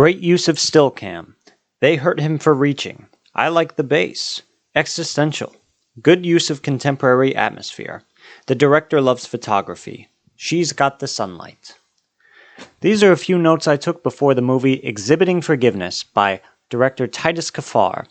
Great use of still cam. They hurt him for reaching. I like the bass. Existential. Good use of contemporary atmosphere. The director loves photography. She's got the sunlight. These are a few notes I took before the movie Exhibiting Forgiveness by director Titus Kaphar.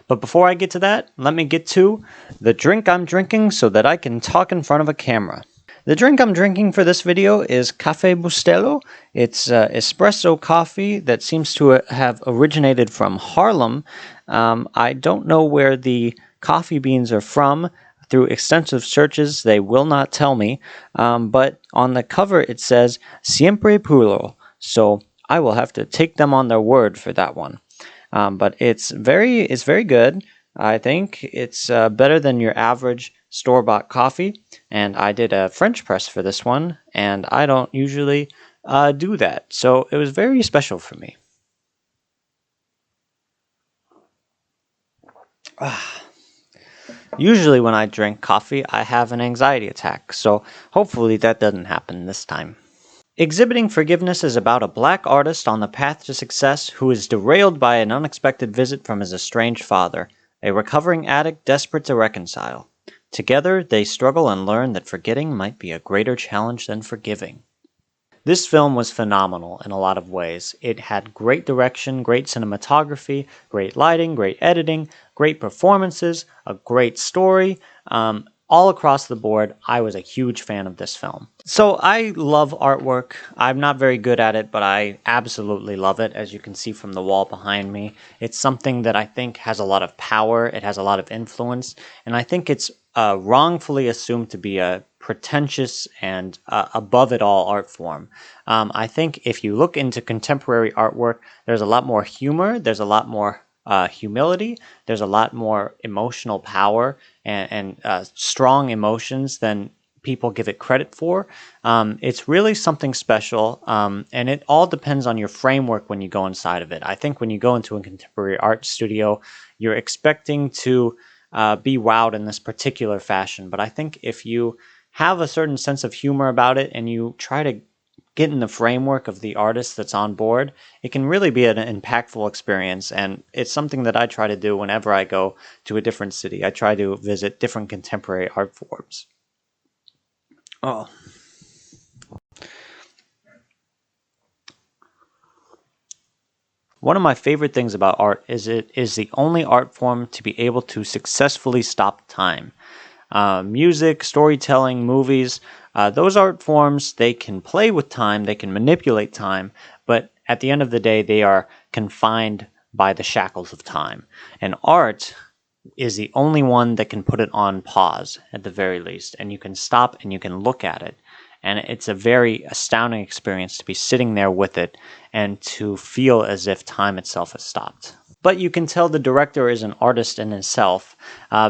But before I get to that, let me get to the drink I'm drinking so that I can talk in front of a camera. The drink I'm drinking for this video is Caffè Bustelo. It's espresso coffee that seems to have originated from Harlem. I don't know where the coffee beans are from. Through extensive searches, they will not tell me. But on the cover, it says Siempre Puro. So I will have to take them on their word for that one. But it's very good. I think it's better than your average store-bought coffee. And I did a French press for this one, and I don't usually do that. So it was very special for me. Usually when I drink coffee, I have an anxiety attack, so hopefully that doesn't happen this time. Exhibiting Forgiveness is about a black artist on the path to success who is derailed by an unexpected visit from his estranged father, a recovering addict desperate to reconcile. Together, they struggle and learn that forgetting might be a greater challenge than forgiving. This film was phenomenal in a lot of ways. It had great direction, great cinematography, great lighting, great editing, great performances, a great story. All across the board, I was a huge fan of this film. So I love artwork. I'm not very good at it, but I absolutely love it, as you can see from the wall behind me. It's something that I think has a lot of power, it has a lot of influence, and I think it's wrongfully assumed to be a pretentious and above-it-all art form. I think if you look into contemporary artwork, there's a lot more humor, there's a lot more humility, there's a lot more emotional power and strong emotions than people give it credit for. It's really something special, and it all depends on your framework when you go inside of it. I think when you go into a contemporary art studio, you're expecting to be wowed in this particular fashion. But I think if you have a certain sense of humor about it and you try to get in the framework of the artist that's on board, it can really be an impactful experience. And it's something that I try to do whenever I go to a different city. I try to visit different contemporary art forms. Oh. One of my favorite things about art is it is the only art form to be able to successfully stop time. Music, storytelling, movies, those art forms, they can play with time, they can manipulate time, but at the end of the day, they are confined by the shackles of time. And art is the only one that can put it on pause, at the very least, and you can stop and you can look at it. And it's a very astounding experience to be sitting there with it and to feel as if time itself has stopped. But you can tell the director is an artist in himself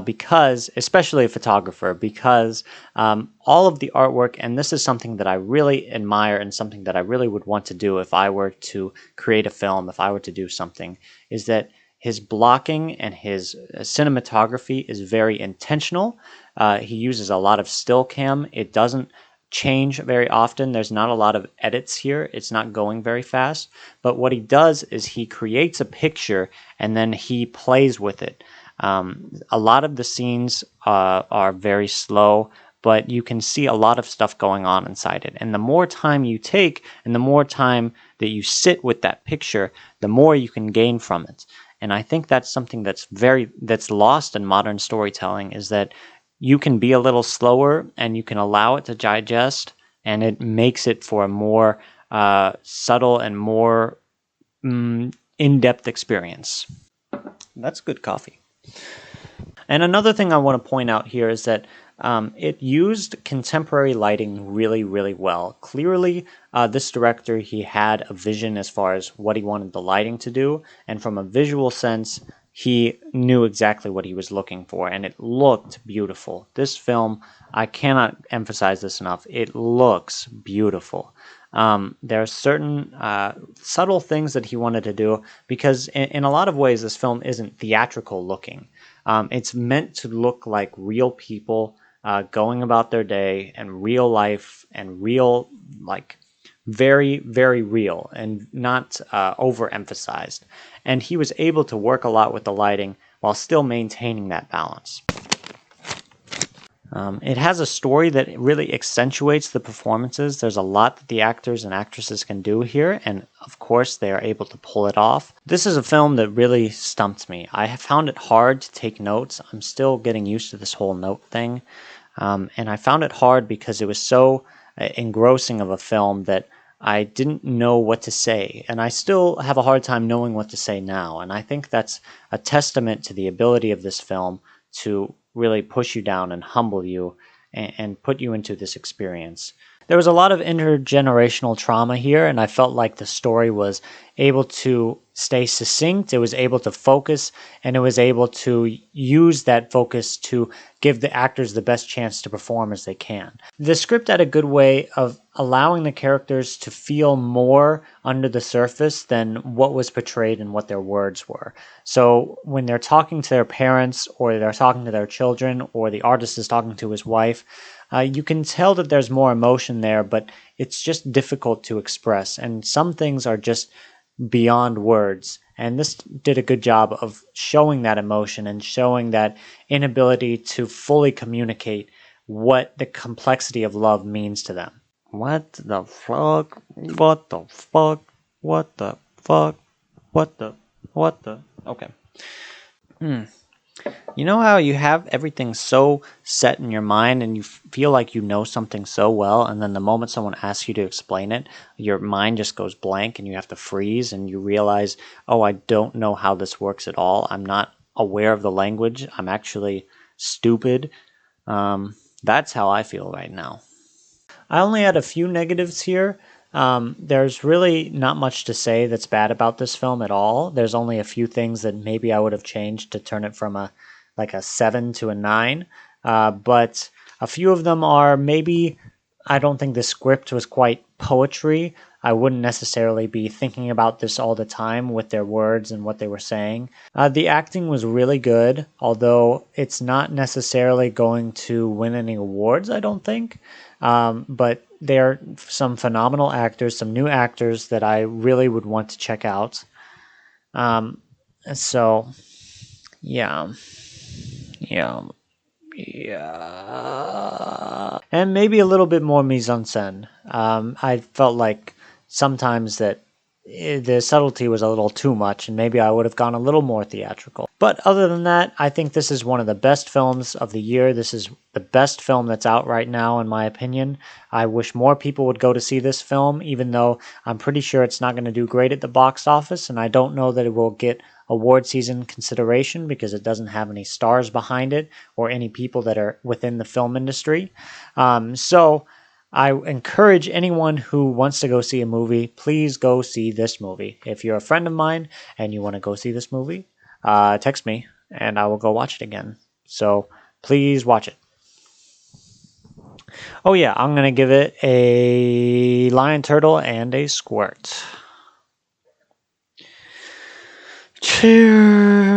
because, especially a photographer, because all of the artwork, and this is something that I really admire and something that I really would want to do if I were to create a film, if I were to do something, is that his blocking and his cinematography is very intentional. He uses a lot of still cam. It doesn't change very often. There's not a lot of edits here. It's not going very fast. But what he does is he creates a picture and then he plays with it. A lot of the scenes are very slow, but you can see a lot of stuff going on inside it. And the more time you take and the more time that you sit with that picture, the more you can gain from it. And I think that's something that's lost in modern storytelling, is that you can be a little slower and you can allow it to digest, and it makes it for a more subtle and more in-depth experience. That's good coffee. And another thing I want to point out here is that it used contemporary lighting really, really well. Clearly, this director, he had a vision as far as what he wanted the lighting to do, and from a visual sense, he knew exactly what he was looking for, and it looked beautiful. This film, I cannot emphasize this enough, it looks beautiful. There are certain subtle things that he wanted to do, because in a lot of ways, this film isn't theatrical looking. It's meant to look like real people going about their day, and real life, and real, like, very, very real and not overemphasized. And he was able to work a lot with the lighting while still maintaining that balance. It has a story that really accentuates the performances. There's a lot that the actors and actresses can do here, and of course they are able to pull it off. This is a film that really stumped me. I have found it hard to take notes. I'm still getting used to this whole note thing, and I found it hard because it was so engrossing of a film that I didn't know what to say, and I still have a hard time knowing what to say now, and I think that's a testament to the ability of this film to really push you down and humble you and put you into this experience. There was a lot of intergenerational trauma here, and I felt like the story was able to stay succinct, it was able to focus, and it was able to use that focus to give the actors the best chance to perform as they can. The script had a good way of allowing the characters to feel more under the surface than what was portrayed and what their words were. So when they're talking to their parents, or they're talking to their children, or the artist is talking to his wife, you can tell that there's more emotion there, but it's just difficult to express. And some things are just beyond words. And this did a good job of showing that emotion and showing that inability to fully communicate what the complexity of love means to them. What the fuck? What the fuck? What the fuck? What the? Okay. You know how you have everything so set in your mind and you feel like you know something so well, and then the moment someone asks you to explain it, your mind just goes blank and you have to freeze and you realize, oh, I don't know how this works at all. I'm not aware of the language. I'm actually stupid. That's how I feel right now. I only had a few negatives here. There's really not much to say that's bad about this film at all. There's only a few things that maybe I would have changed to turn it from a 7 to a 9. But a few of them are maybe I don't think the script was quite poetry. I wouldn't necessarily be thinking about this all the time with their words and what they were saying. The acting was really good, although it's not necessarily going to win any awards, I don't think. But there are some phenomenal actors, some new actors that I really would want to check out. So, yeah. Yeah. And maybe a little bit more mise en scène. I felt like sometimes that the subtlety was a little too much, and maybe I would have gone a little more theatrical. But other than that, I think this is one of the best films of the year. This is the best film that's out right now, in my opinion. I wish more people would go to see this film, even though I'm pretty sure it's not going to do great at the box office, and I don't know that it will get award season consideration because it doesn't have any stars behind it or any people that are within the film industry. So I encourage anyone who wants to go see a movie, please go see this movie. If you're a friend of mine and you want to go see this movie, text me and I will go watch it again. So please watch it. Oh yeah, I'm going to give it a Lionturtle and a Squirt. Cheers.